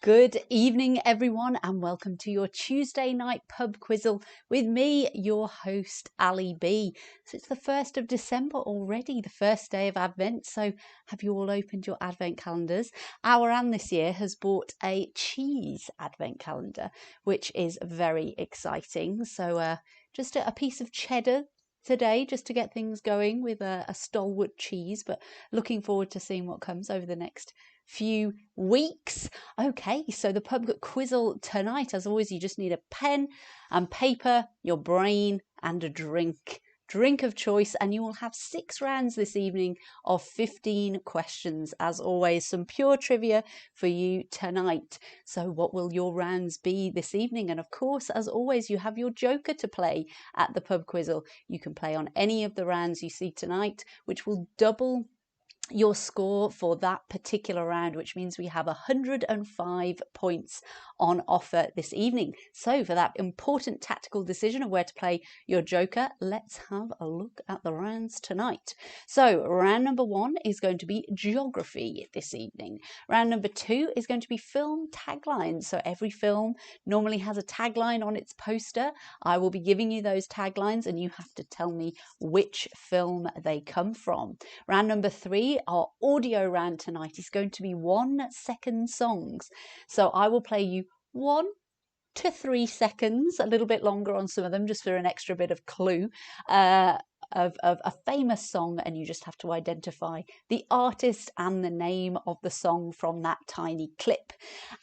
Good evening, everyone, and welcome to your Tuesday night pub quizzle with me, your host, Ali B. So it's the 1st of December already, the first day of Advent. So have you all opened your Advent calendars? Our Anne this year has bought a cheese Advent calendar, which is very exciting. So just a piece of cheddar today, just to get things going with a stalwart cheese, but looking forward to seeing what comes over the next few weeks. Okay, so the pub quizzle tonight, as always, you just need a pen and paper, your brain, and a drink of choice, and you will have 6 rounds this evening of 15 questions. As always, some pure trivia for you tonight. So what will your rounds be this evening? And of course, as always, you have your joker to play at the pub quizzle. You can play on any of the rounds you see tonight, which will double your score for that particular round, which means we have 105 points on offer this evening. So for that important tactical decision of where to play your joker, let's have a look at the rounds tonight. So round number 1 is going to be geography this evening. Round number 2 is going to be film taglines. So every film normally has a tagline on its poster. I will be giving you those taglines and you have to tell me which film they come from. Round number 3, our audio round tonight, is going to be 1-second songs. So I will play you 1 to 3 seconds, a little bit longer on some of them, just for an extra bit of clue of a famous song, and you just have to identify the artist and the name of the song from that tiny clip.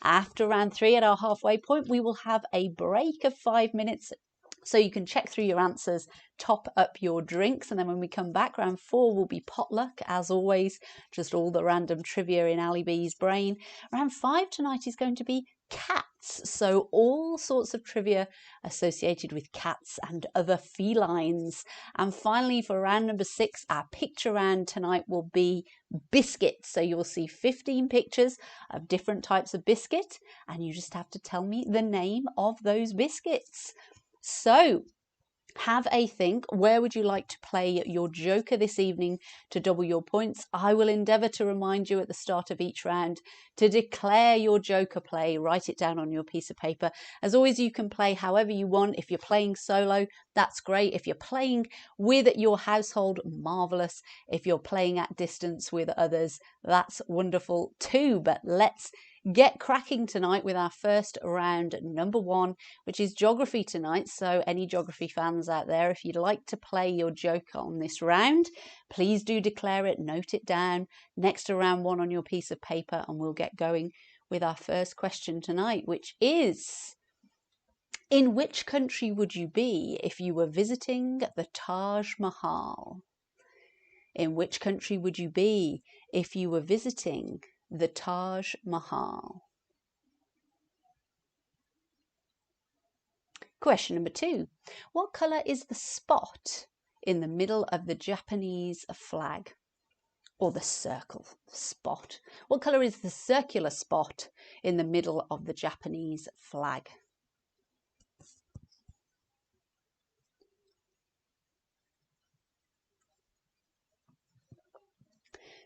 After round 3, at our halfway point, we will have a break of 5 minutes, so you can check through your answers, top up your drinks, and then when we come back, round 4 will be potluck, as always, just all the random trivia in Ali B's brain. Round 5 tonight is going to be cats, so all sorts of trivia associated with cats and other felines. And finally, for round number 6, our picture round tonight will be biscuits. So you'll see 15 pictures of different types of biscuit, and you just have to tell me the name of those biscuits. So have a think. Where would you like to play your joker this evening to double your points? I will endeavour to remind you at the start of each round to declare your joker play. Write it down on your piece of paper. As always, you can play however you want. If you're playing solo, that's great. If you're playing with your household, marvellous. If you're playing at distance with others, that's wonderful too. But let's get cracking tonight with our first round, number 1, which is geography tonight. So any geography fans out there, if you'd like to play your joker on this round, please do declare it, note it down next to round 1 on your piece of paper, and we'll get going with our first question tonight, which is: in which country would you be if you were visiting the Taj Mahal? In which country would you be if you were visiting the Taj Mahal? Question number 2. What colour is the spot in the middle of the Japanese flag? Or the circle spot. What colour is the circular spot in the middle of the Japanese flag?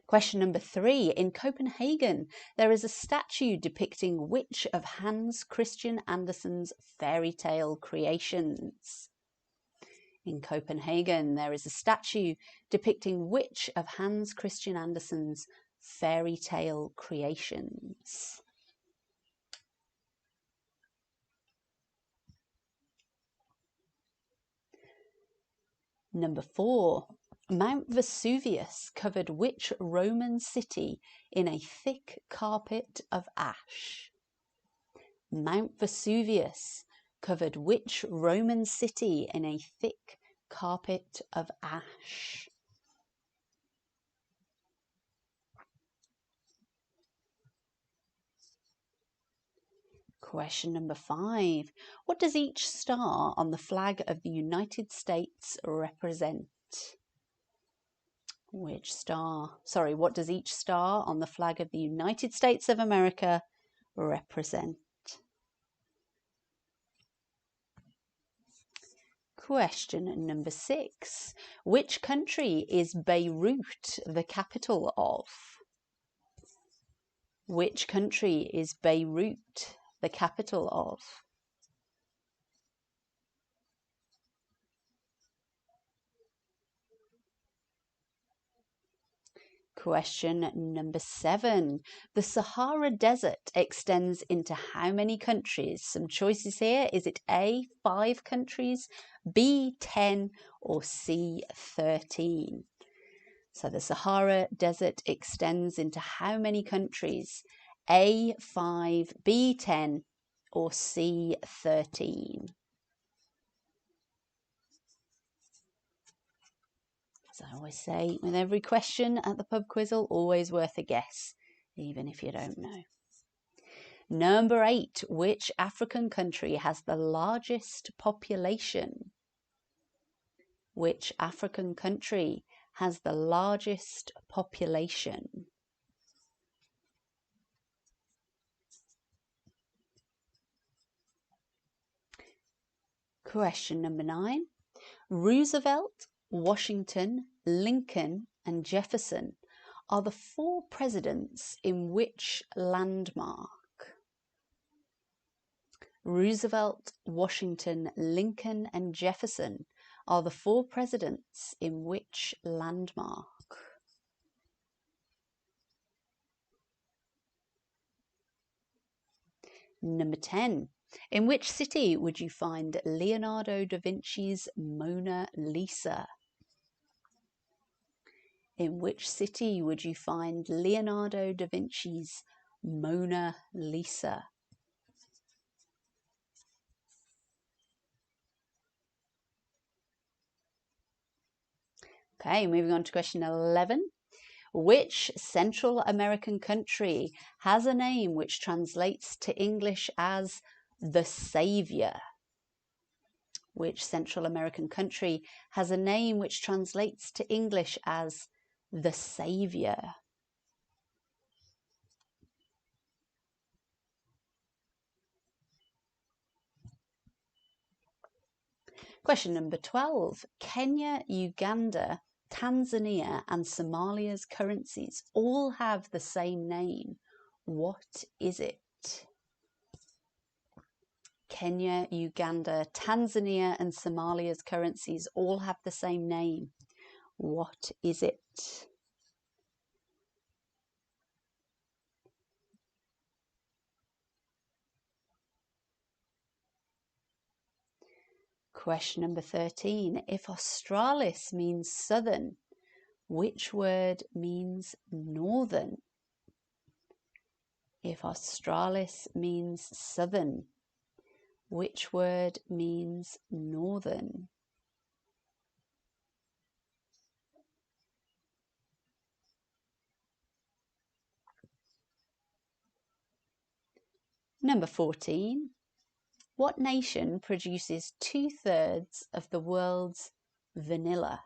Question number 3. In Copenhagen, there is a statue depicting which of Hans Christian Andersen's fairy tale creations? In Copenhagen, there is a statue depicting which of Hans Christian Andersen's fairy tale creations? Number 4. Mount Vesuvius covered which Roman city in a thick carpet of ash? Mount Vesuvius covered which Roman city in a thick carpet of ash? Question number 5. What does each star on the flag of the United States represent? What does each star on the flag of the United States of America represent? Question number 6. Which country is Beirut the capital of? Which country is Beirut the capital of? Question number 7. The Sahara Desert extends into how many countries? Some choices here. Is it A, 5 countries, B, 10, or C, 13? So the Sahara Desert extends into how many countries? A, 5, B, 10, or C, 13? As I always say, with every question at the pub Quizzle, always worth a guess, even if you don't know. Number 8, which African country has the largest population? Which African country has the largest population? Question number 9. Roosevelt, Washington, Lincoln, and Jefferson are the 4 presidents in which landmark? Roosevelt, Washington, Lincoln, and Jefferson are the 4 presidents in which landmark? Number 10. In which city would you find Leonardo da Vinci's Mona Lisa? In which city would you find Leonardo da Vinci's Mona Lisa? Okay, moving on to question 11. Which Central American country has a name which translates to English as the Savior? Which Central American country has a name which translates to English as the Savior? Question number 12. Kenya, Uganda, Tanzania, and Somalia's currencies all have the same name. What is it? Kenya, Uganda, Tanzania, and Somalia's currencies all have the same name. What is it? Question number 13. If Australis means southern, which word means northern? If Australis means southern, which word means northern? Number 14. What nation produces 2/3 of the world's vanilla?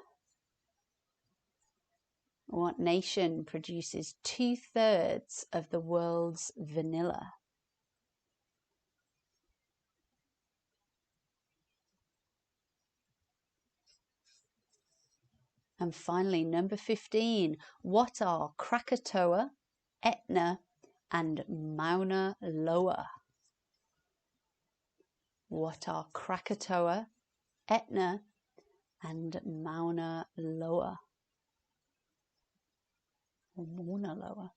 What nation produces 2/3 of the world's vanilla? And finally, number 15. What are Krakatoa, Etna, and Mauna Loa? What are Krakatoa, Etna, and Mauna Loa? Or Mauna Loa?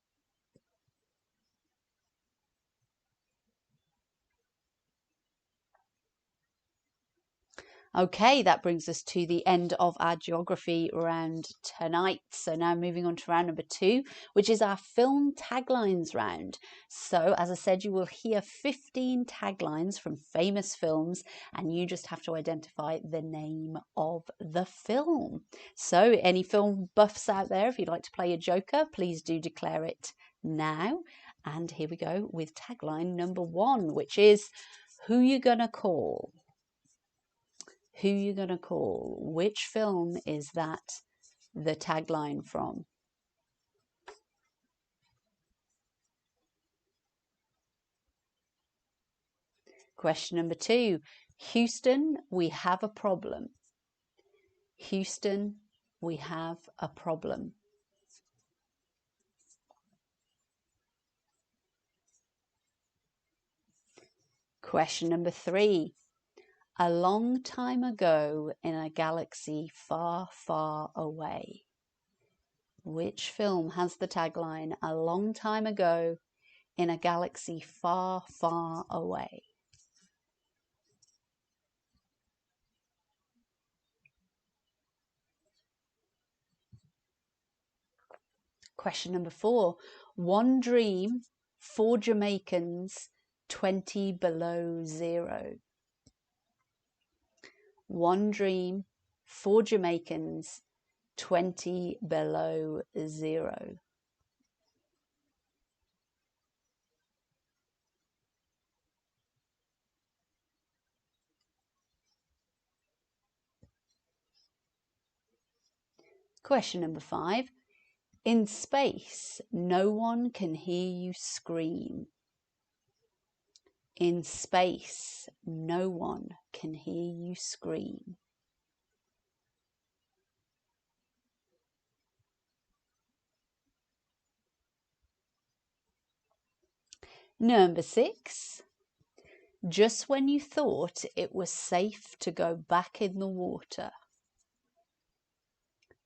Okay, that brings us to the end of our geography round tonight. So now moving on to round number 2, which is our film taglines round. So as I said, you will hear 15 taglines from famous films, and you just have to identify the name of the film. So any film buffs out there, if you'd like to play a joker, please do declare it now. And here we go with tagline number 1, which is Who You Gonna Call? Who You Gonna Call? Which film is that the tagline from? Question number 2. Houston, we have a problem. Houston, we have a problem. Question number 3. A long time ago in a galaxy far, far away. Which film has the tagline, a long time ago in a galaxy far, far away? Question number 4. One dream, 4 Jamaicans, 20 below zero. One dream, 4 Jamaicans, 20 below zero. Question number 5. In space, no one can hear you scream. In space, no one can hear you scream. Number 6. Just when you thought it was safe to go back in the water.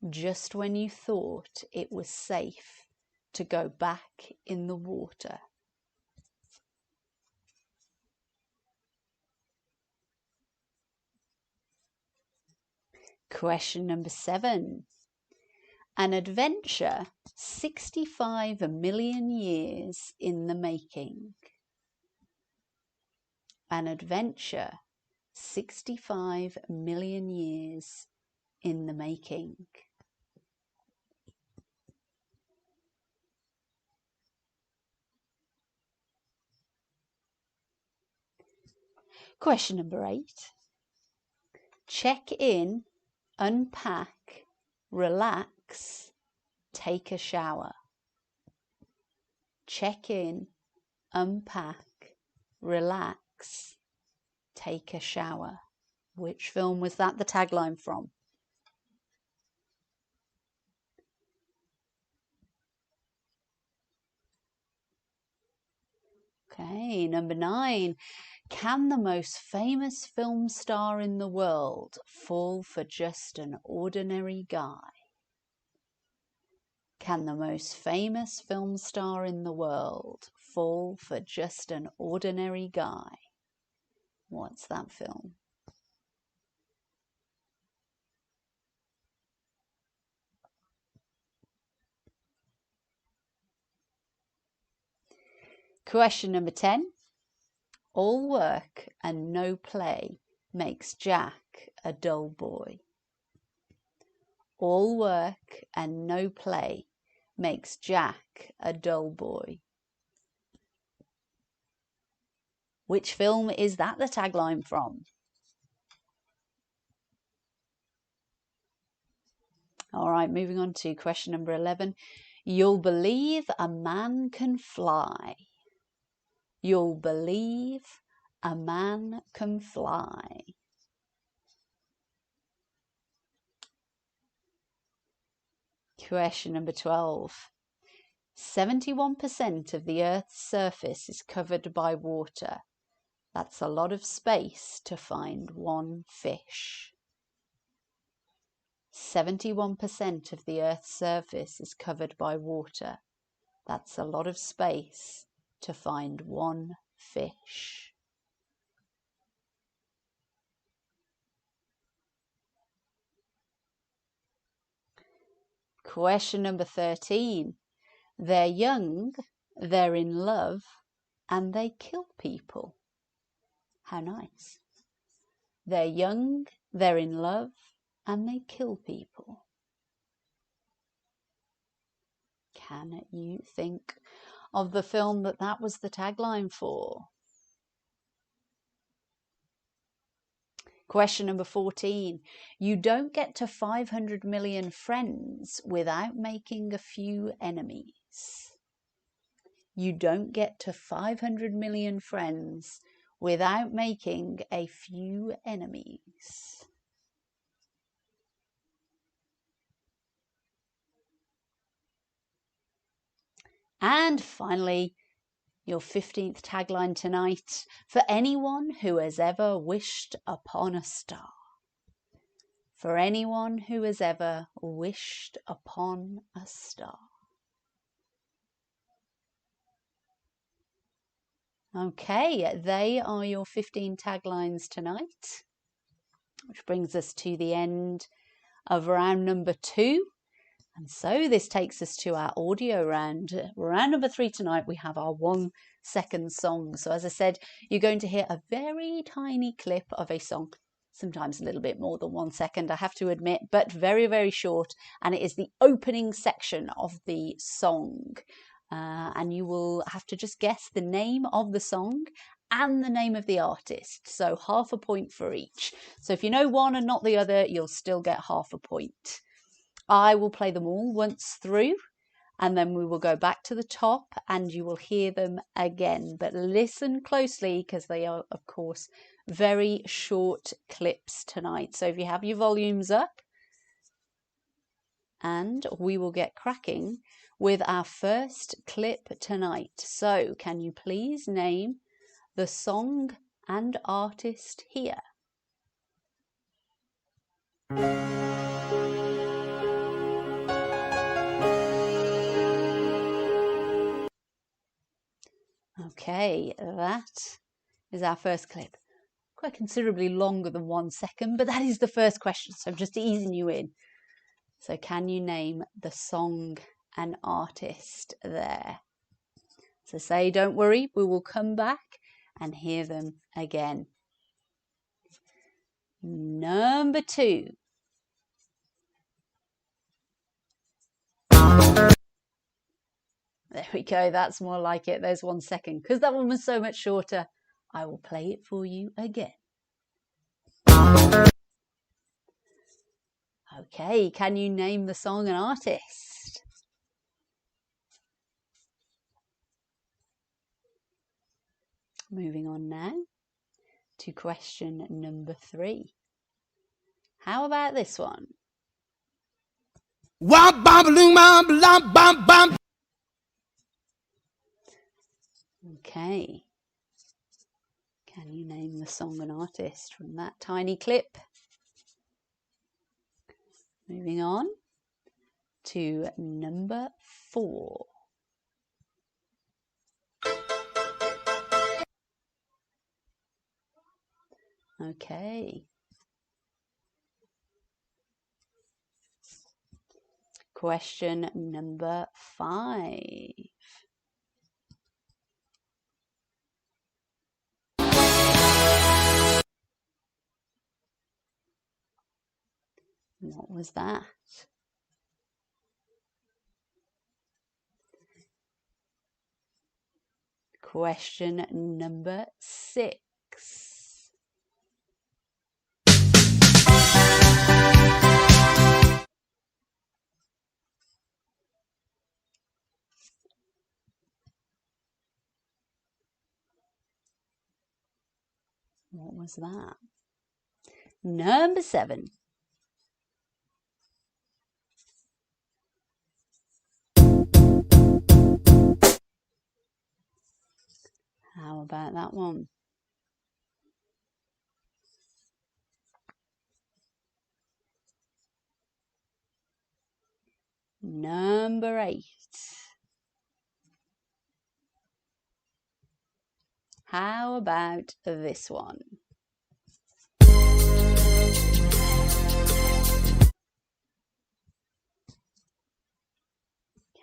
Just when you thought it was safe to go back in the water. Question number 7. An adventure 65 million years in the making. An adventure 65 million years in the making. Question number 8. Check in, unpack, relax, take a shower. Check in, unpack, relax, take a shower. Which film was that the tagline from? Okay, number 9. Can the most famous film star in the world fall for just an ordinary guy? Can the most famous film star in the world fall for just an ordinary guy? What's that film? Question number 10. All work and no play makes Jack a dull boy. All work and no play makes Jack a dull boy. Which film is that the tagline from? All right, moving on to question number 11. You'll believe a man can fly. You'll believe a man can fly. Question number 12. 71% of the Earth's surface is covered by water. That's a lot of space to find one fish. 71% of the Earth's surface is covered by water. That's a lot of space to find one fish. Question number 13. They're young, they're in love, and they kill people. How nice. They're young, they're in love, and they kill people. Can you think of the film that was the tagline for? Question number 14. You don't get to 500 million friends without making a few enemies. You don't get to 500 million friends without making a few enemies. And finally, your 15th tagline tonight. For anyone who has ever wished upon a star. For anyone who has ever wished upon a star. Okay, they are your 15 taglines tonight, which brings us to the end of round number 2. And so this takes us to our audio round. Round number 3 tonight, we have our 1 second song. So as I said, you're going to hear a very tiny clip of a song, sometimes a little bit more than 1 second, I have to admit, but very, very short. And it is the opening section of the song. And you will have to just guess the name of the song and the name of the artist. So half a point for each. So if you know one and not the other, you'll still get half a point. I will play them all once through, and then we will go back to the top and you will hear them again. But listen closely because they are, of course, very short clips tonight. So if you have your volumes up, and we will get cracking with our first clip tonight. So can you please name the song and artist here? Okay, that is our first clip. Quite considerably longer than 1 second, but that is the first question, so I'm just easing you in. So can you name the song and artist there? So say, don't worry, we will come back and hear them again. Number 2. There we go, that's more like it. There's 1 second. Because that one was so much shorter, I will play it for you again. Okay, can you name the song and artist? Moving on now to question number 3. How about this one? Okay. Can you name the song and artist from that tiny clip? Moving on to number 4. Okay. Question number 5. What was that? Question number 6. What was that? Number 7. How about that one? Number 8. How about this one?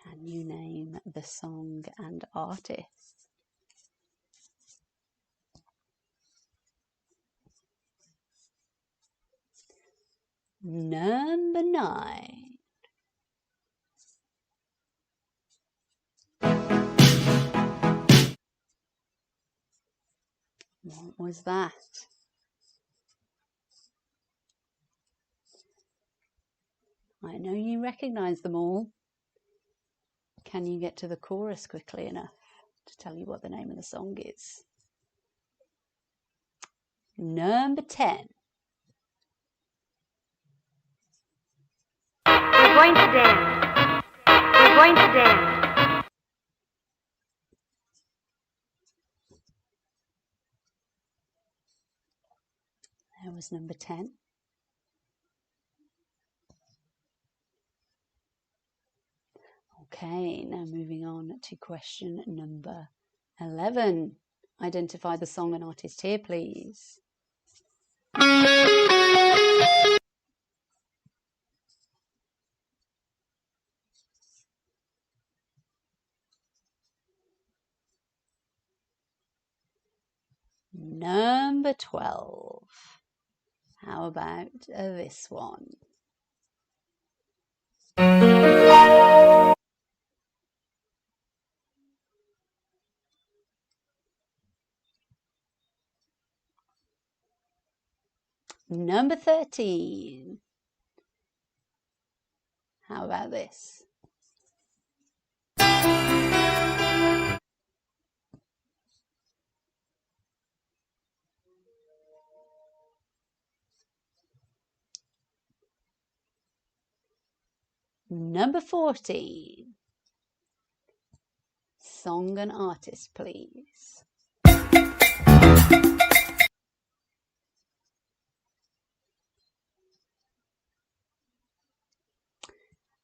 Can you name the song and artist? Number 9. What was that? I know you recognize them all. Can you get to the chorus quickly enough to tell you what the name of the song is? Number 10. We're going to dance. We're going to dance. There was number 10. Okay, now moving on to question number 11. Identify the song and artist here, please. Number 12. How about this one? Number 13. How about this? Number 14. Song and artist, please.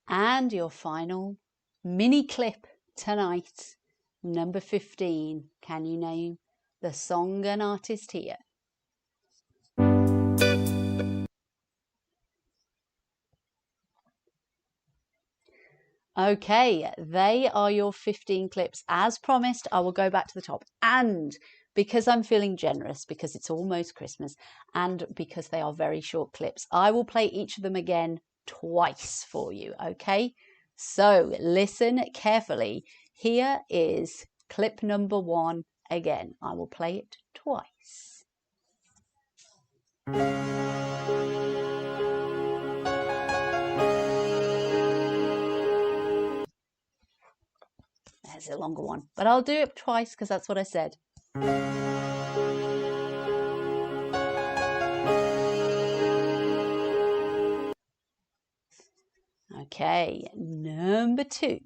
And your final mini clip tonight, number 15. Can you name the song and artist here? Okay, they are your 15 clips. As promised, I will go back to the top. And because I'm feeling generous, because it's almost Christmas, and because they are very short clips, I will play each of them again twice for you, okay? So listen carefully. Here is clip number 1 again. I will play it twice. There's a longer one, but I'll do it twice because that's what I said. Okay, number 2.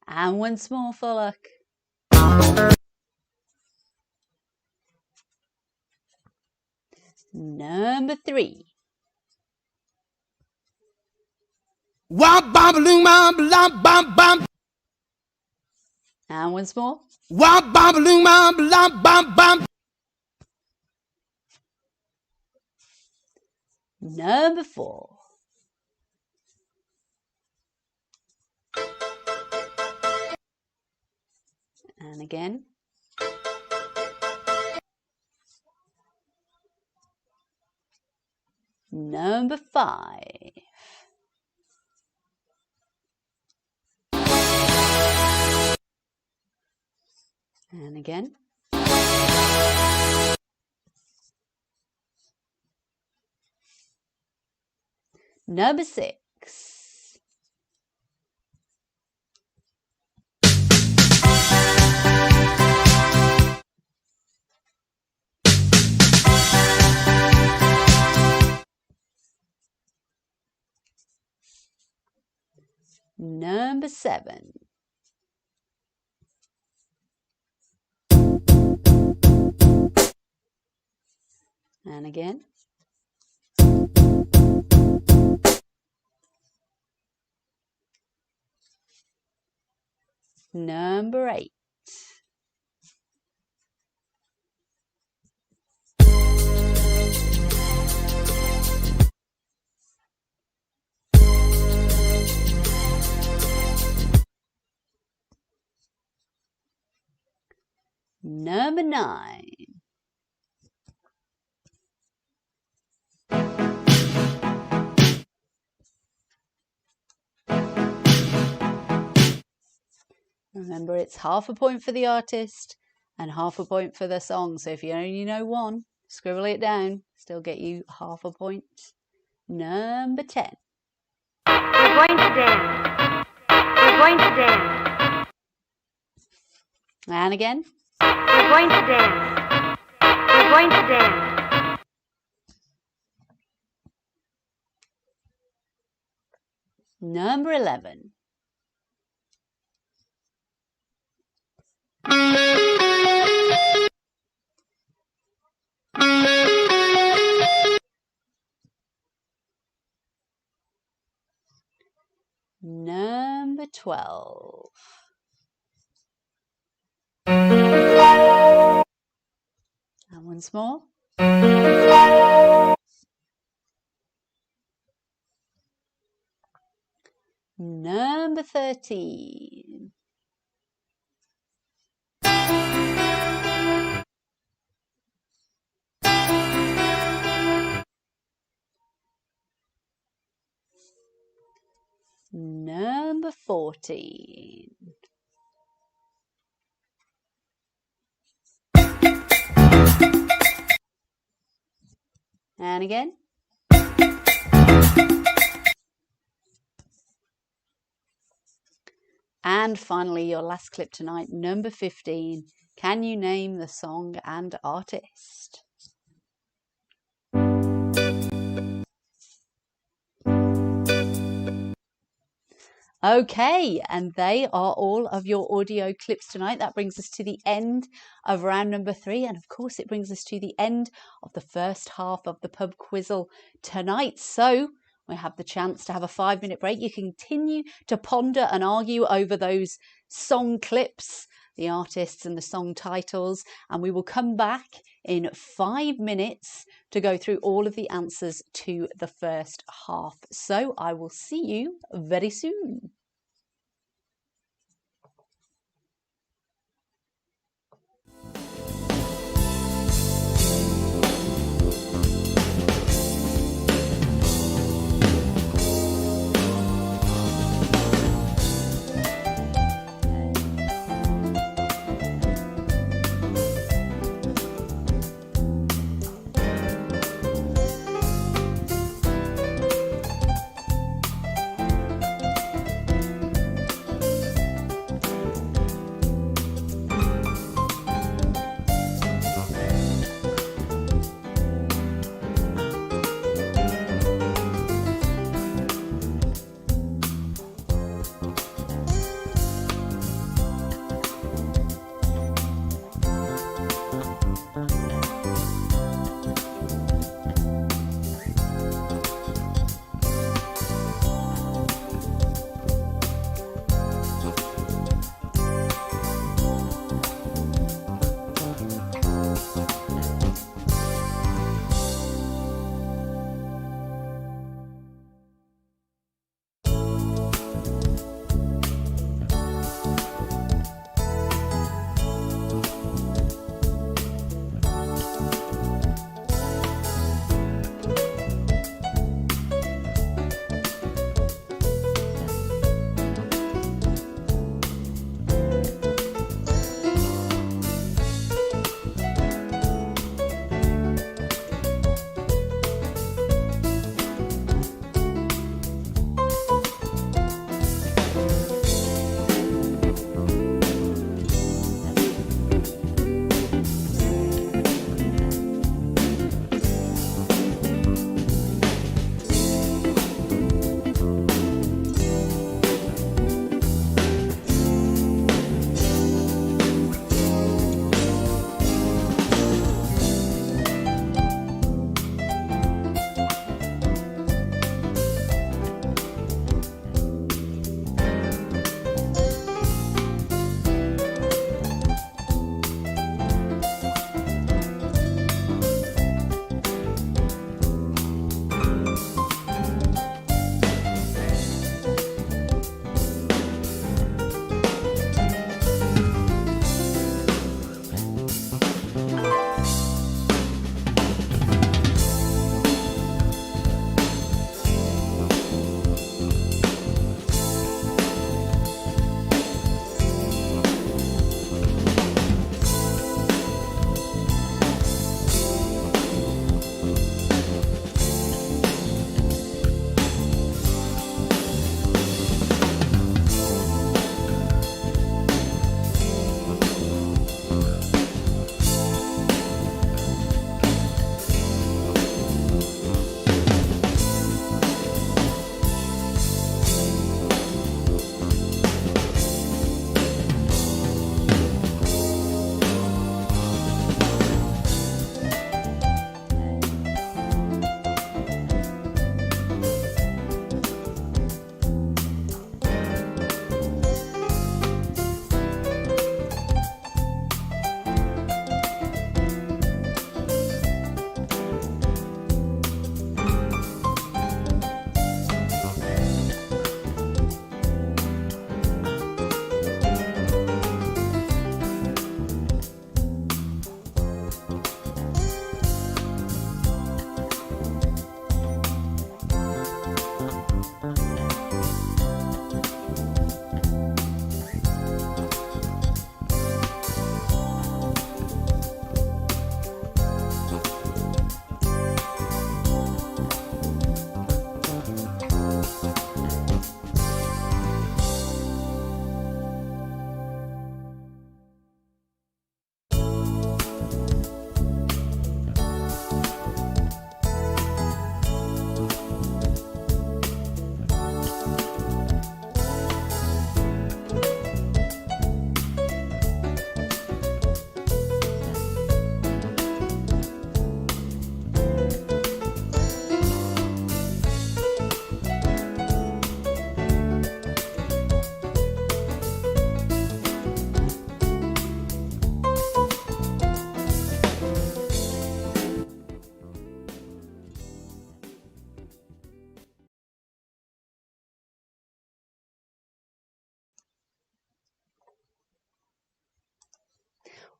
And once more for luck. Number 3. And once more. Number 4. And again. Number 5. And again. Number 6. Number 7. And again. Number 8. Number 9. Remember, it's half a point for the artist and half a point for the song. So if you only know one, scribble it down. Still get you half a point. Number 10. We're going to dance. We're going to dance. And again. We're going to dance. We're going to dance. Number 11. 12. And once more. Number 13. Number 14. And again. And finally, your last clip tonight, number 15. Can you name the song and artist? Okay, and they are all of your audio clips tonight. That brings us to the end of round number 3. And of course, it brings us to the end of the first half of the pub quizzle tonight. So we have the chance to have a 5-minute break. You can continue to ponder and argue over those song clips, the artists and the song titles, and we will come back in 5 minutes to go through all of the answers to the first half. So I will see you very soon.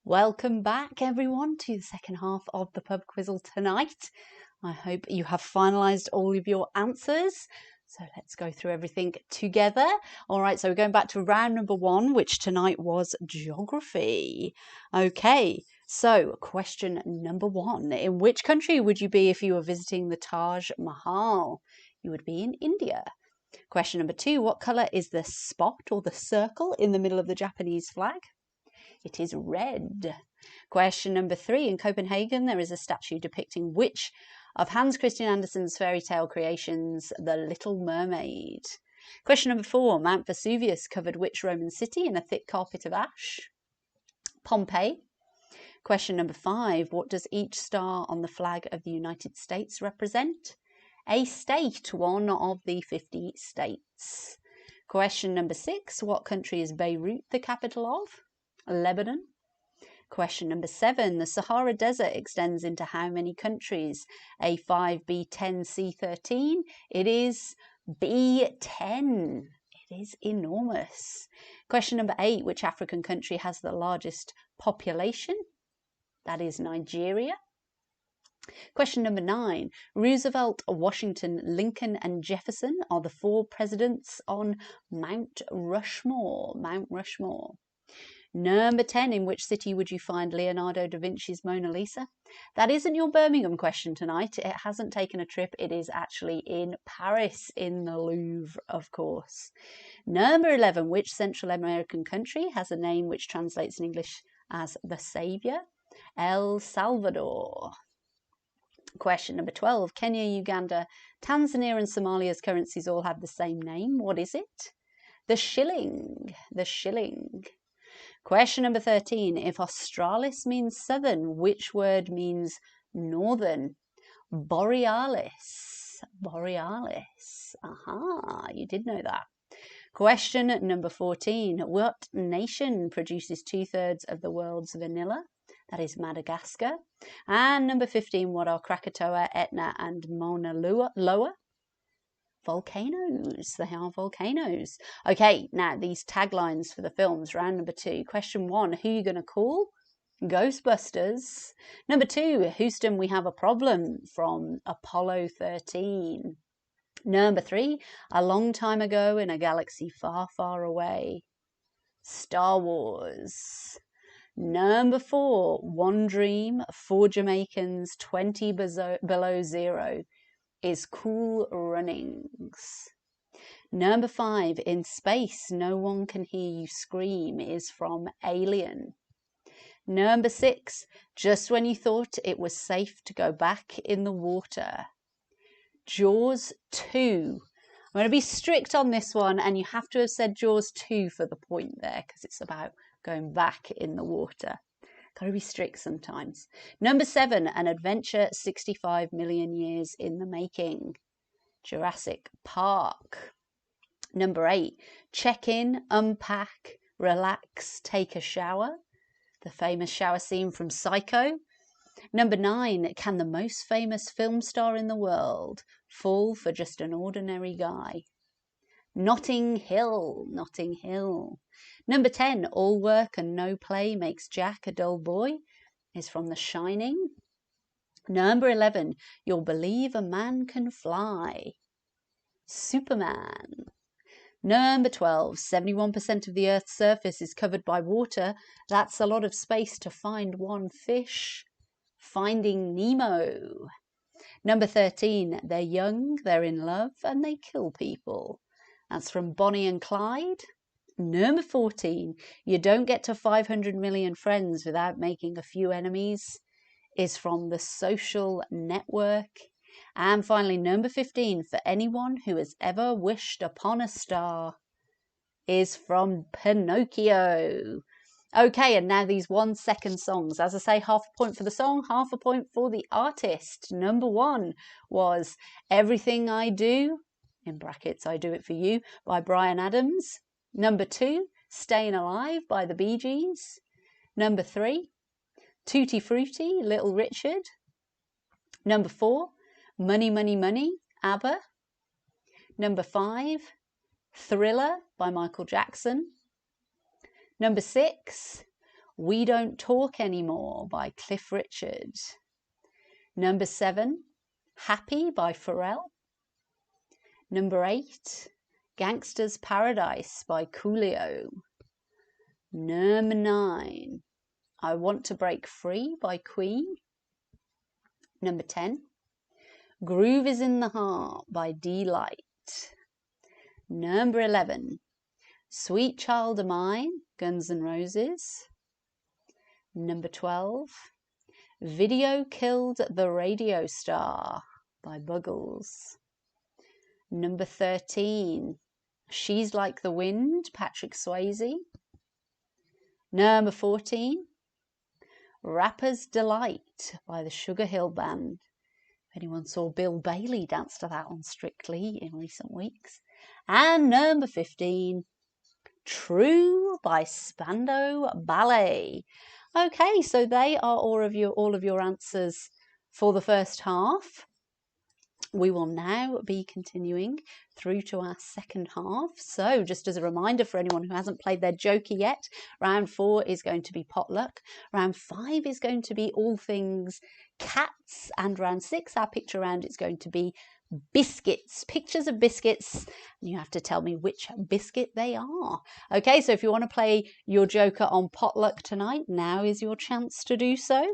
Welcome back, everyone, to the second half of the pub quizzle tonight. I hope you have finalised all of your answers. So let's go through everything together. All right, so we're going back to round number 1, which tonight was geography. Okay, so question number 1. In which country would you be if you were visiting the Taj Mahal? You would be in India. Question number 2. What colour is the spot or the circle in the middle of the Japanese flag? It is red. Question number 3. In Copenhagen, there is a statue depicting which of Hans Christian Andersen's fairy tale creations, The Little Mermaid? Question number 4. Mount Vesuvius covered which Roman city in a thick carpet of ash? Pompeii. Question number 5. What does each star on the flag of the United States represent? A state, one of the 50 states. Question number 6. What country is Beirut the capital of? Lebanon. Question number 7. The Sahara Desert extends into how many countries? A5, B10, C13. It is B10. It is enormous. Question number 8. Which African country has the largest population? That is Nigeria. Question number 9. Roosevelt, Washington, Lincoln and Jefferson are the 4 presidents on Mount Rushmore. Mount Rushmore. Number 10. In which city would you find Leonardo da Vinci's Mona Lisa? That isn't your Birmingham question tonight. It hasn't taken a trip. It is actually in Paris, in the Louvre, of course. Number 11. Which Central American country has a name which translates in English as the Saviour? El Salvador. Question number 12. Kenya, Uganda, Tanzania and Somalia's currencies all have the same name. What is it? The shilling. The shilling. Question number 13. If australis means southern, which word means northern? Borealis. Borealis. Aha, you did know that. Question number 14. What nation produces 2/3 of the world's vanilla? That is Madagascar. And number 15. What are Krakatoa, Etna and Mauna Loa? Volcanoes. They are volcanoes. Okay, now these taglines for the films. Round number 2. Question 1. Who are you going to call? Ghostbusters. Number 2. Houston, we have a problem, from Apollo 13. Number 3. A long time ago in a galaxy far, far away. Star Wars. Number 4. One Dream, 4 Jamaicans, 20 below zero is Cool Runnings. Number 5. In space, no one can hear you scream is from Alien. Number 6. Just when you thought it was safe to go back in the water. Jaws 2. I'm going to be strict on this one, and you have to have said Jaws 2 for the point there, because it's about going back in the water. Got to be strict sometimes. Number 7. An adventure 65 million years in the making. Jurassic Park. Number 8. Check in, unpack, relax, take a shower. The famous shower scene from Psycho. Number 9. Can the most famous film star in the world fall for just an ordinary guy? Notting Hill. Notting Hill. Number 10. All work and no play makes Jack a dull boy is from The Shining. Number 11. You'll believe a man can fly. Superman. Number 12. 71% of the Earth's surface is covered by water. That's a lot of space to find one fish. Finding Nemo. Number 13. They're young, they're in love, and they kill people. That's from Bonnie and Clyde. Number 14. You don't get to 500 million friends without making a few enemies is from The Social Network. And finally, number 15. For anyone who has ever wished upon a star is from Pinocchio. Okay, and now these 1-second songs. As I say, half a point for the song, half a point for the artist. Number 1 was Everything I Do, in brackets, I Do It For You, by Bryan Adams. Number 2, Stayin' Alive by the Bee Gees. Number 3, Tutti Frutti, Little Richard. Number 4, Money, Money, Money, ABBA. Number 5, Thriller by Michael Jackson. Number 6, We Don't Talk Anymore by Cliff Richard. Number 7, Happy by Pharrell. Number 8, Gangsta's Paradise by Coolio. Number 9, I Want to Break Free by Queen. Number 10, Groove is in the Heart by D-Light. Number 11, Sweet Child of Mine, Guns N' Roses. Number 12, Video Killed the Radio Star by Buggles. Number 13, She's Like the Wind, Patrick Swayze. Number 14, Rapper's Delight by the Sugar Hill Band. If anyone saw Bill Bailey dance to that on Strictly in recent weeks. And number 15, True by Spandau Ballet. Okay, so they are all of your answers for the first half. We will now be continuing through to our second half. So just as a reminder for anyone who hasn't played their Joker yet, round 4 is going to be potluck. Round 5 is going to be all things cats. And round 6, our picture round, is going to be biscuits, pictures of biscuits, and you have to tell me which biscuit they are. Okay, so if you want to play your Joker on potluck tonight, now is your chance to do so,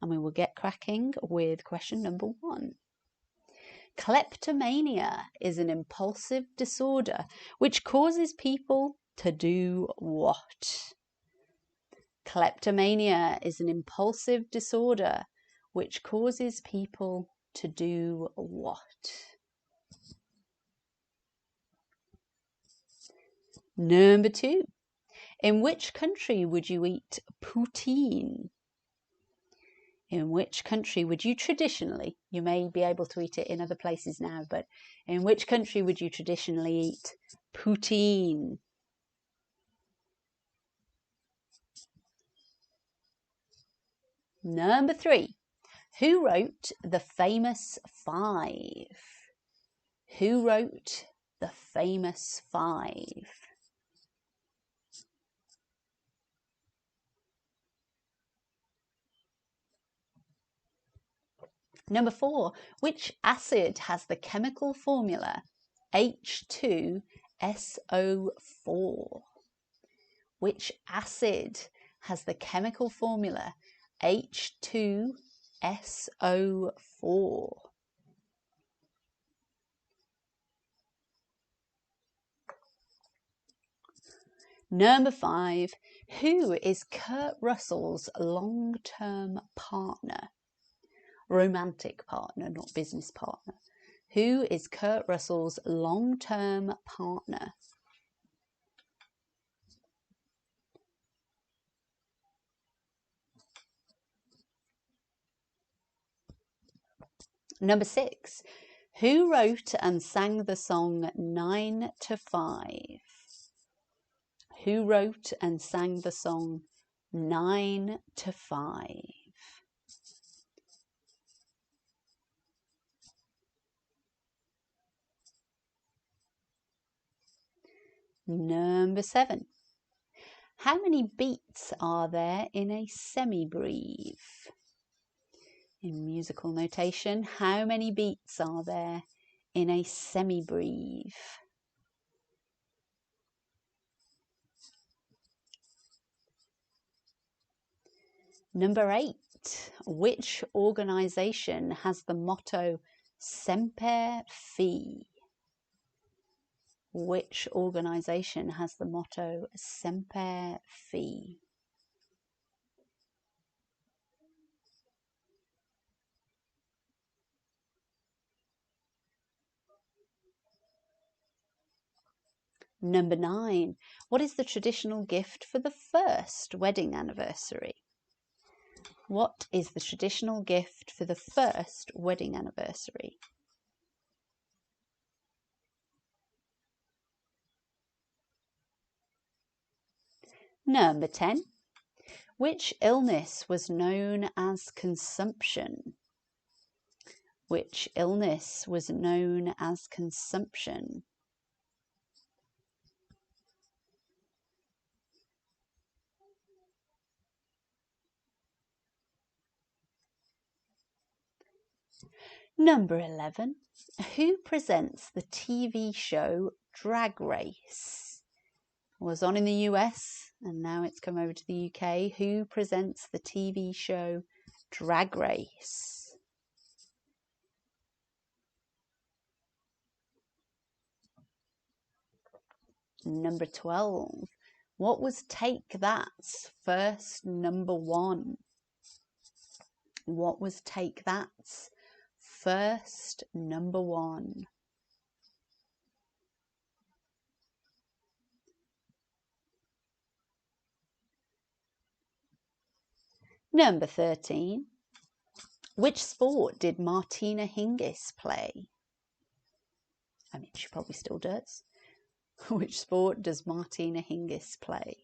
and we will get cracking with question number 1. Kleptomania is an impulsive disorder which causes people to do what? Kleptomania is an impulsive disorder which causes people to do what? Number 2. In which country would you eat poutine? In which country would you traditionally, you may be able to eat it in other places now, but in which country would you traditionally eat poutine? Number 3. Who wrote The Famous Five? Who wrote The Famous Five? Number 4. Which acid has the chemical formula H2SO4? Which acid has the chemical formula H2SO4? Number 5. Who is Kurt Russell's long-term partner? Romantic partner, not business partner. Who is Kurt Russell's long-term partner? Number 6. Who wrote and sang the song 9 to 5? Who wrote and sang the song 9 to 5? Number 7. How many beats are there in a semibreve? In musical notation, how many beats are there in a semibreve? Number 8. Which organisation has the motto Semper Fi? Which organisation has the motto Semper Fi? Number 9. What is the traditional gift for the first wedding anniversary? What is the traditional gift for the first wedding anniversary? Number 10. Which illness was known as consumption? Which illness was known as consumption? Number 11. Who presents the TV show Drag Race? It was on in the US and now it's come over to the UK. Who presents the TV show Drag Race? Number 12. What was Take That's first number one? What was Take That's first number one? Number 13. Which sport did Martina Hingis play? I mean, she probably still does. Which sport does Martina Hingis play?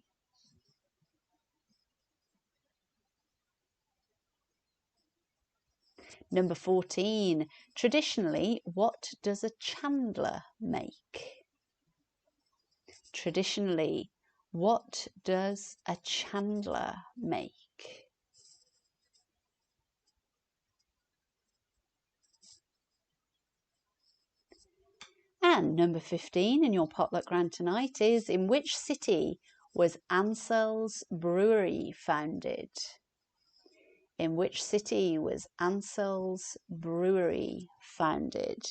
Number 14. Traditionally, what does a chandler make? Traditionally, what does a chandler make? And number 15 in your potluck grand tonight is, in which city was Ansell's Brewery founded? In which city was Ansell's Brewery founded?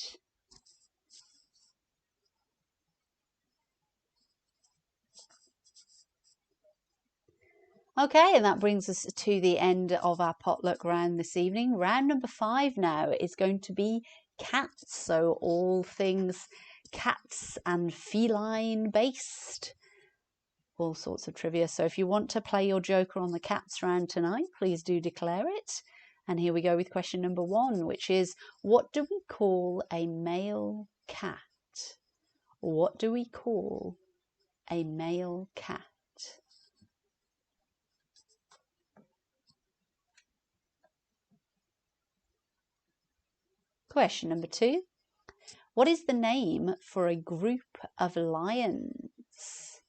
Okay, and that brings us to the end of our potluck round this evening. Round number 5 now is going to be cats, so all things cats and feline based. All sorts of trivia. So if you want to play your joker on the cats round tonight, please do declare it. And here we go with question number 1, which is, what do we call a male cat? What do we call a male cat? Question number 2. What is the name for a group of lions?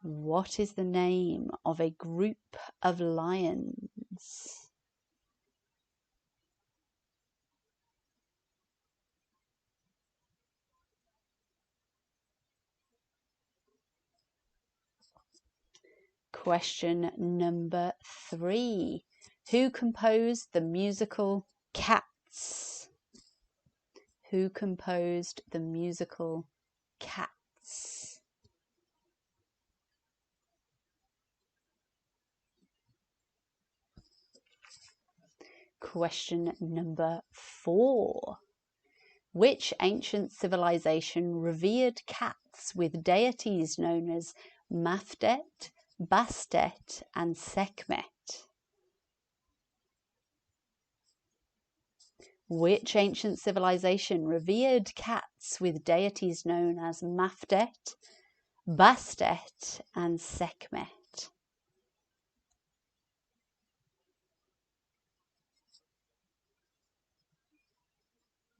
What is the name of a group of lions? Question number 3. Who composed the musical Cats? Who composed the musical Cats? Question number 4. Which ancient civilization revered cats with deities known as Mafdet, Bastet, and Sekhmet? Which ancient civilization revered cats with deities known as Mafdet, Bastet, and Sekhmet?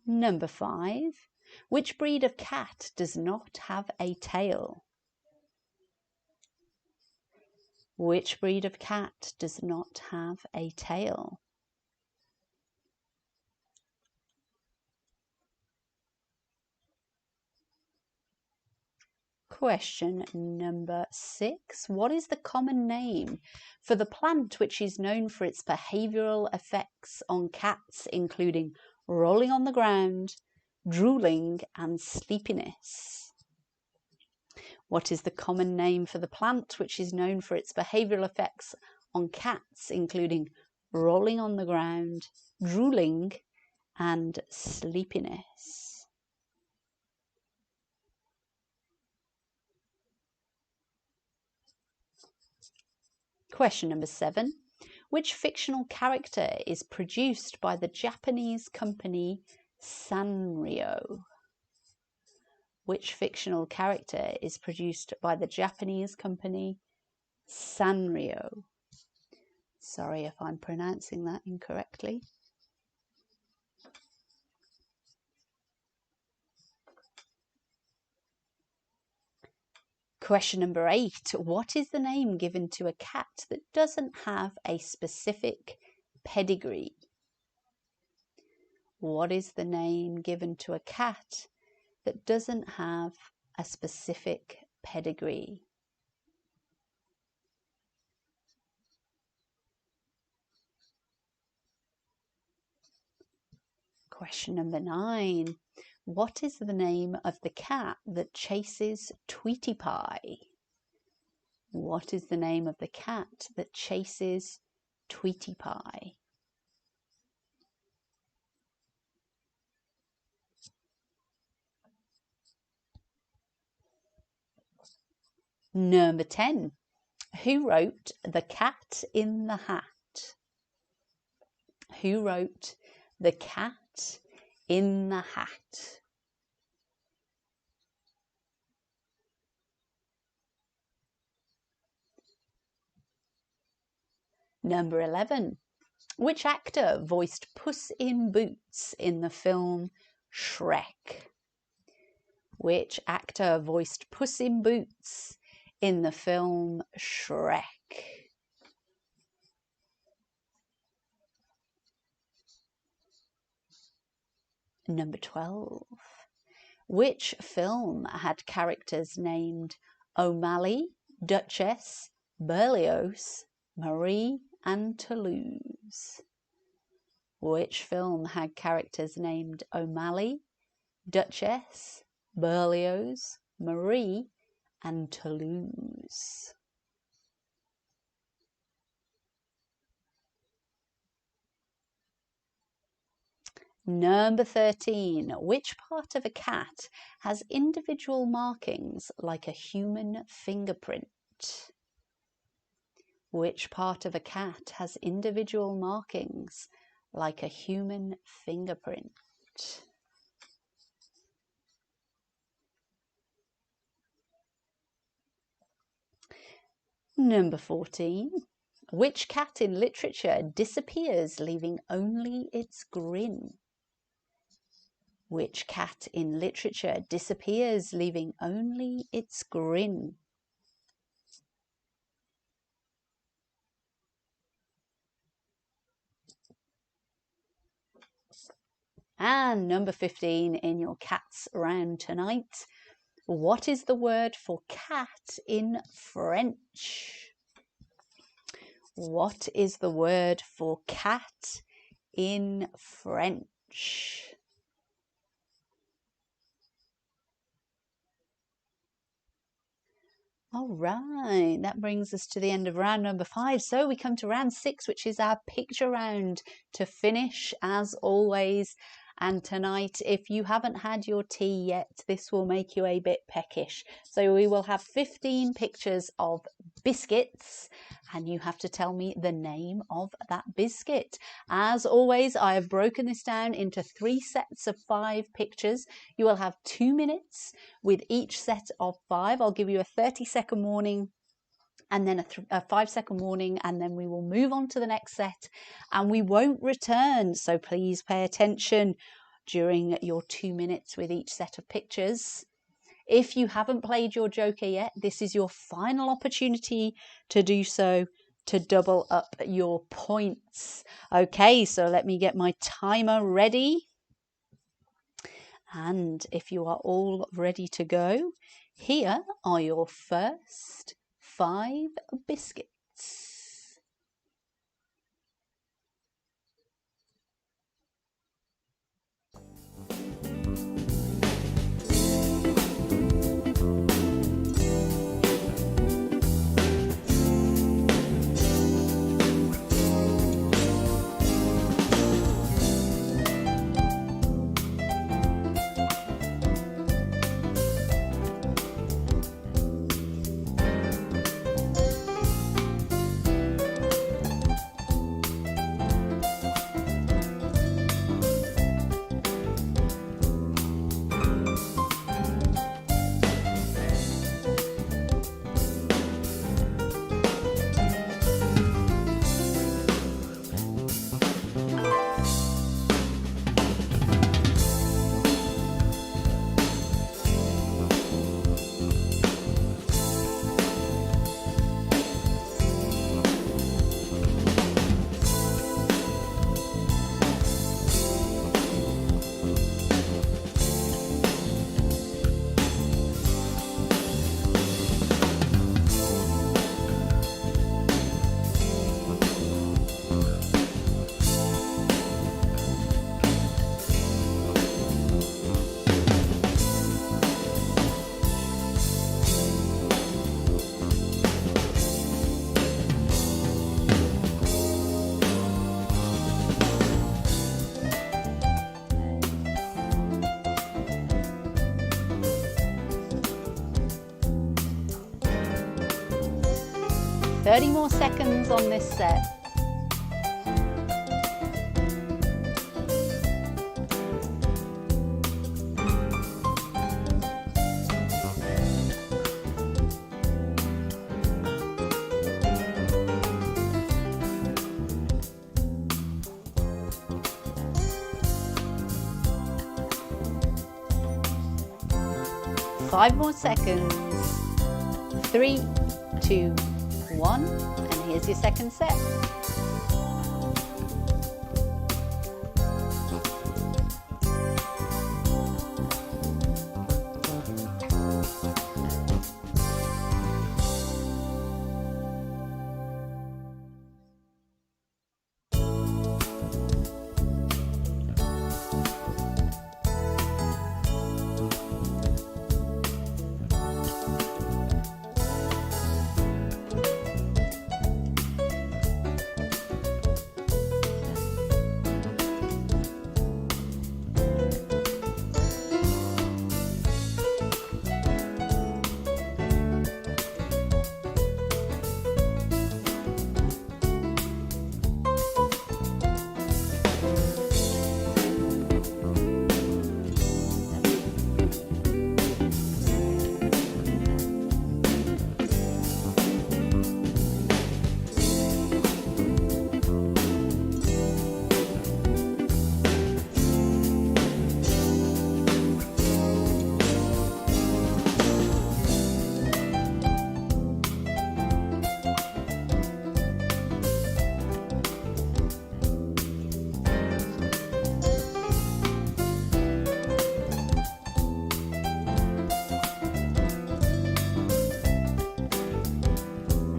Number 5. Which breed of cat does not have a tail? Which breed of cat does not have a tail? Question number 6. What is the common name for the plant which is known for its behavioural effects on cats, including rolling on the ground, drooling, and sleepiness? What is the common name for the plant which is known for its behavioural effects on cats, including rolling on the ground, drooling, and sleepiness? Question number 7. Which fictional character is produced by the Japanese company Sanrio? Which fictional character is produced by the Japanese company Sanrio? Sorry if I'm pronouncing that incorrectly. Question number 8. What is the name given to a cat that doesn't have a specific pedigree? What is the name given to a cat that doesn't have a specific pedigree? Question number 9. What is the name of the cat that chases Tweety Pie? What is the name of the cat that chases Tweety Pie? Number 10. Who wrote The Cat in the Hat? Who wrote The Cat in the Hat? Number 11. Which actor voiced Puss in Boots in the film Shrek? Which actor voiced Puss in Boots in the film Shrek? Number 12. Which film had characters named O'Malley, Duchess, Berlioz, Marie and Toulouse? Which film had characters named O'Malley, Duchess, Berlioz, Marie and Toulouse? Number 13. Which part of a cat has individual markings like a human fingerprint? Which part of a cat has individual markings like a human fingerprint? Number 14. Which cat in literature disappears leaving only its grin? Which cat in literature disappears leaving only its grin? And number 15 in your cats round tonight. What is the word for cat in French? What is the word for cat in French? All right, that brings us to the end of round number 5. So we come to round 6, which is our picture round to finish as always. And tonight, if you haven't had your tea yet, this will make you a bit peckish. So we will have 15 pictures of biscuits and you have to tell me the name of that biscuit. As always, I have broken this down into 3 sets of 5 pictures. You will have 2 minutes with each set of 5. I'll give you a 30-second warning and then a 5-second warning, and then we will move on to the next set and we won't return. So please pay attention during your 2 minutes with each set of pictures. If you haven't played your Joker yet, this is your final opportunity to do so, to double up your points. Okay, so let me get my timer ready. And if you are all ready to go, here are your first 5 biscuits. 30 more seconds on this set. 5 more seconds. 3, 2, 1, and here's your second set.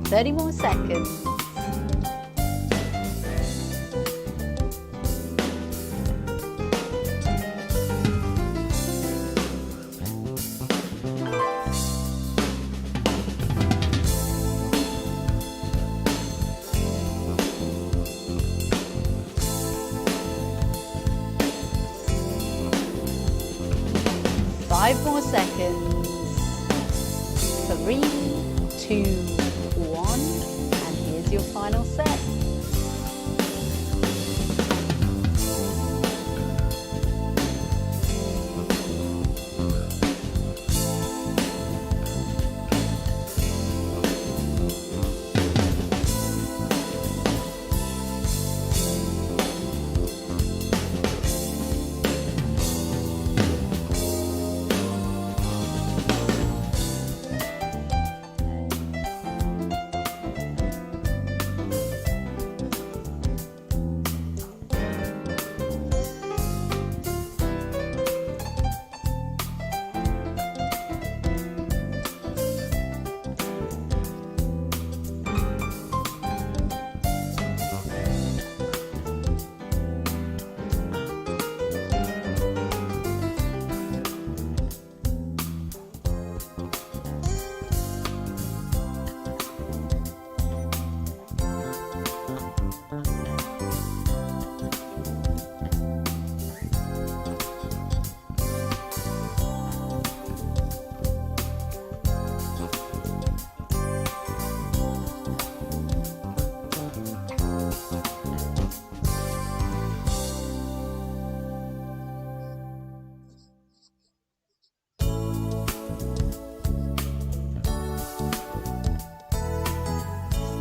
Thirty more seconds. 5 more seconds. 3, 2, 1, and here's your final set.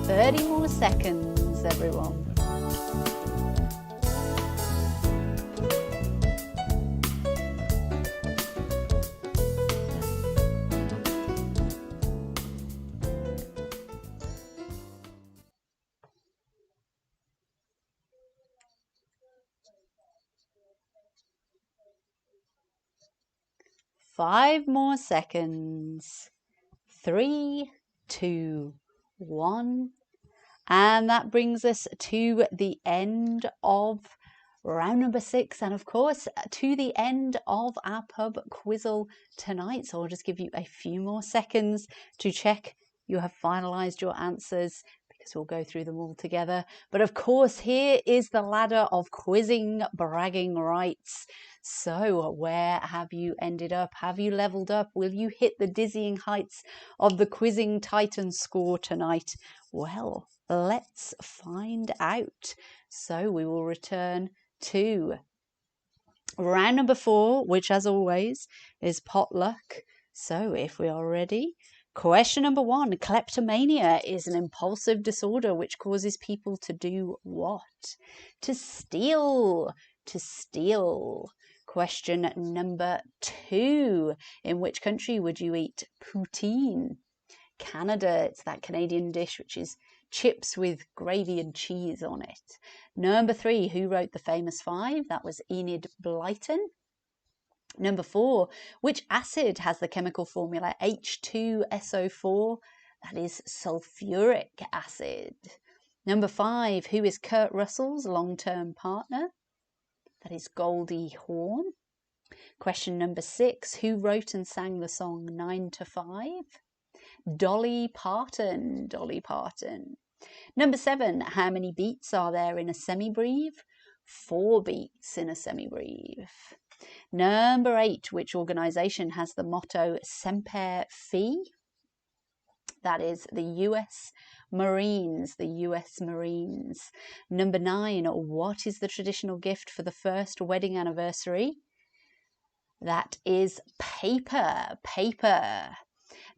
Thirty more seconds, everyone. Five more seconds. 3, 2, 1. And that brings us to the end of round number 6, and of course to the end of our pub Quizzle tonight. So I'll just give you a few more seconds to check you have finalized your answers, because we'll go through them all together. But of course, here is the ladder of quizzing bragging rights. So where have you ended up? Have you leveled up? Will you hit the dizzying heights of the quizzing titan score tonight? Well, let's find out. So we will return to round number 4, which as always is potluck. So if we are ready, question number 1. Kleptomania is an impulsive disorder which causes people to do what? To steal. To steal. Question number 2. In which country would you eat poutine? Canada. It's that Canadian dish which is chips with gravy and cheese on it. Number 3, who wrote the famous 5? That was Enid Blyton. Number 4, which acid has the chemical formula H2SO4? That is sulfuric acid. Number 5, who is Kurt Russell's long-term partner? That is Goldie Hawn. Question number 6, who wrote and sang the song 9 to 5? Dolly Parton. Dolly Parton. Number 7, how many beats are there in a semibreve? 4 beats in a semibreve. Number 8, which organisation has the motto Semper Fi? That is the US Marines, the US Marines. Number 9, what is the traditional gift for the first wedding anniversary? That is paper, paper.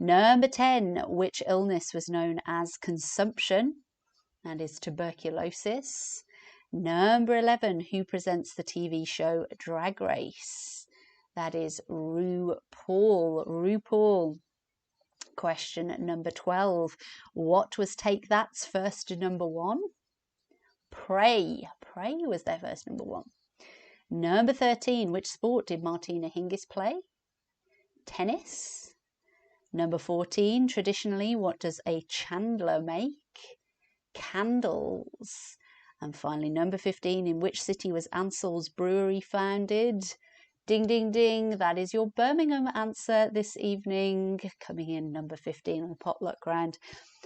Number 10, which illness was known as consumption? That is tuberculosis. Number 11, who presents the TV show Drag Race? That is RuPaul. RuPaul. Question number 12, what was Take That's first number 1? Prey. Prey was their first number 1. Number 13, which sport did Martina Hingis play? Tennis. Number 14, traditionally, what does a chandler make? Candles. And finally, number 15, in which city was Ansel's Brewery founded? Ding, ding, ding. That is your Birmingham answer this evening. Coming in number 15 on the potluck round.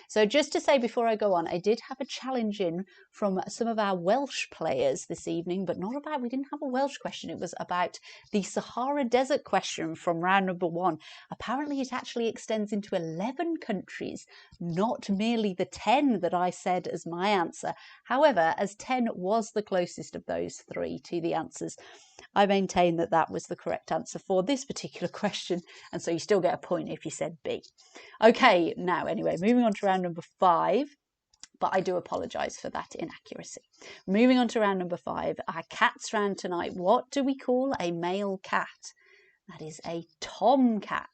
So just to say before I go on, I did have a challenge in from some of our Welsh players this evening, but we didn't have a Welsh question. It was about the Sahara Desert question from round number 1. Apparently it actually extends into 11 countries, not merely the 10 that I said as my answer. However, as 10 was the closest of those 3 to the answers, I maintain that that was the correct answer for this particular question, and so you still get a point if you said B. Okay, now anyway, moving on to round number 5, but I do apologise for that inaccuracy. Moving on to round number 5, our cats round tonight. What do we call a male cat? That is a tomcat.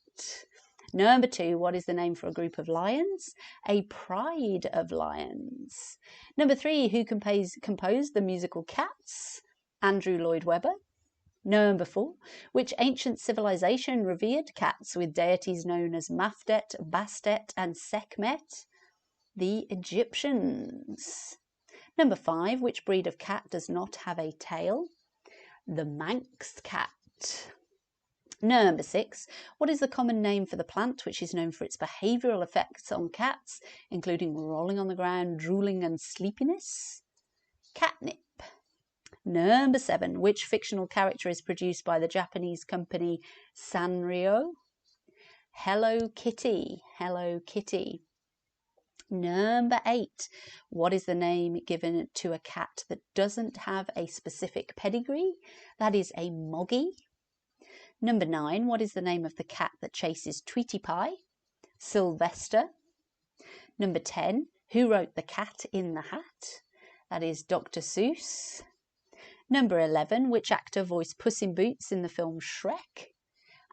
Number 2, what is the name for a group of lions? A pride of lions. Number 3, who composed the musical Cats? Andrew Lloyd Webber. Number 4, which ancient civilization revered cats with deities known as Mafdet, Bastet and Sekhmet? The Egyptians. Number 5, which breed of cat does not have a tail? The Manx cat. Number 6, what is the common name for the plant which is known for its behavioural effects on cats, including rolling on the ground, drooling and sleepiness? Catnip. Number 7, which fictional character is produced by the Japanese company Sanrio? Hello Kitty. Hello Kitty. Number 8, what is the name given to a cat that doesn't have a specific pedigree? That is a Moggy. Number 9, what is the name of the cat that chases Tweety Pie? Sylvester. Number 10, who wrote The Cat in the Hat? That is Dr. Seuss. Number 11, which actor voiced Puss in Boots in the film Shrek?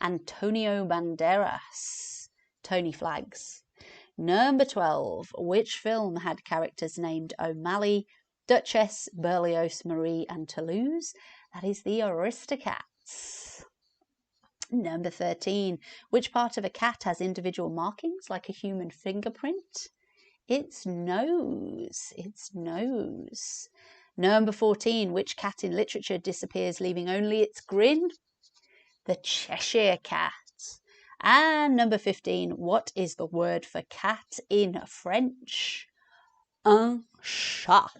Antonio Banderas. Tony Flags. Number 12, which film had characters named O'Malley, Duchess, Berlioz, Marie and Toulouse? That is the Aristocats. Number 13, which part of a cat has individual markings like a human fingerprint? Its nose. Its nose. Number 14, which cat in literature disappears leaving only its grin? The Cheshire Cat. And number 15, what is the word for cat in French? un chat.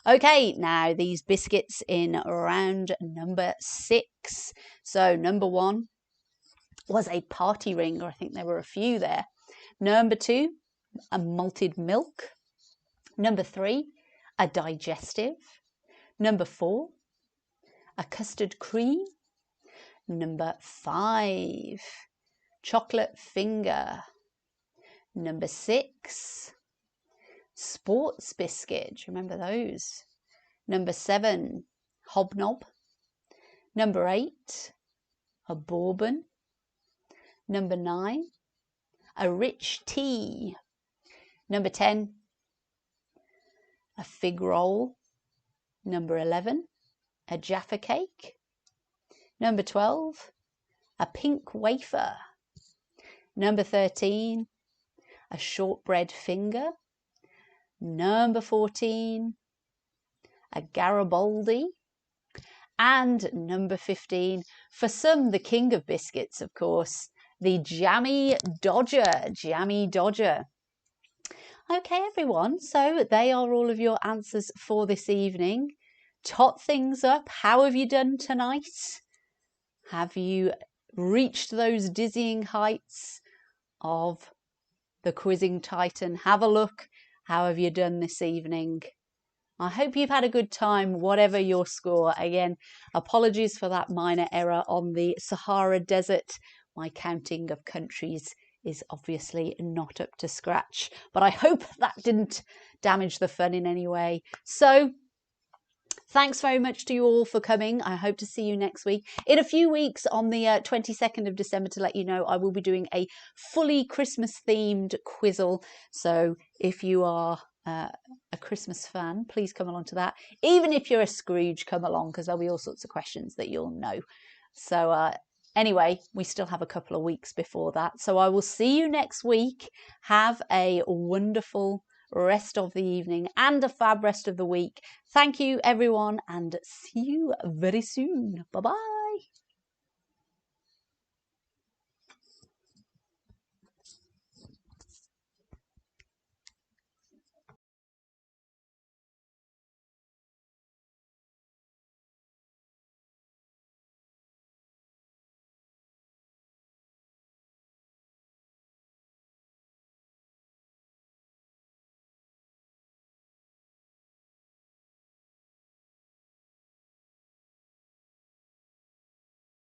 Okay, now these biscuits in round number 6. So number 1 was a party ring, or I think there were a few there. Number 2, a malted milk. Number 3, a digestive. Number 4, a custard cream. Number 5, chocolate finger. Number 6, sports biscuit. Do you remember those? Number 7, hobnob. Number 8, a bourbon. Number 9, a rich tea. Number 10, a fig roll. Number 11, a Jaffa cake. Number 12, a pink wafer. Number 13, a shortbread finger. Number 14, a Garibaldi. And number 15, for some, the king of biscuits, of course, the Jammy Dodger. Okay, everyone, so they are all of your answers for this evening. Tot things up. How have you done tonight? Have you reached those dizzying heights of the quizzing titan? Have a look. How have you done this evening? I hope you've had a good time, whatever your score. Again, apologies for that minor error on the Sahara Desert. My counting of countries is obviously not up to scratch, but I hope that didn't damage the fun in any way. So thanks very much to you all for coming. I hope to see you next week. In a few weeks, on the 22nd of December, to let you know, I will be doing a fully Christmas-themed Quizzle. So if you are a Christmas fan, please come along to that. Even if you're a Scrooge, come along, because there'll be all sorts of questions that you'll know. So anyway, we still have a couple of weeks before that. So I will see you next week. Have a wonderful rest of the evening and a fab rest of the week. Thank you, everyone, and see you very soon. Bye-bye.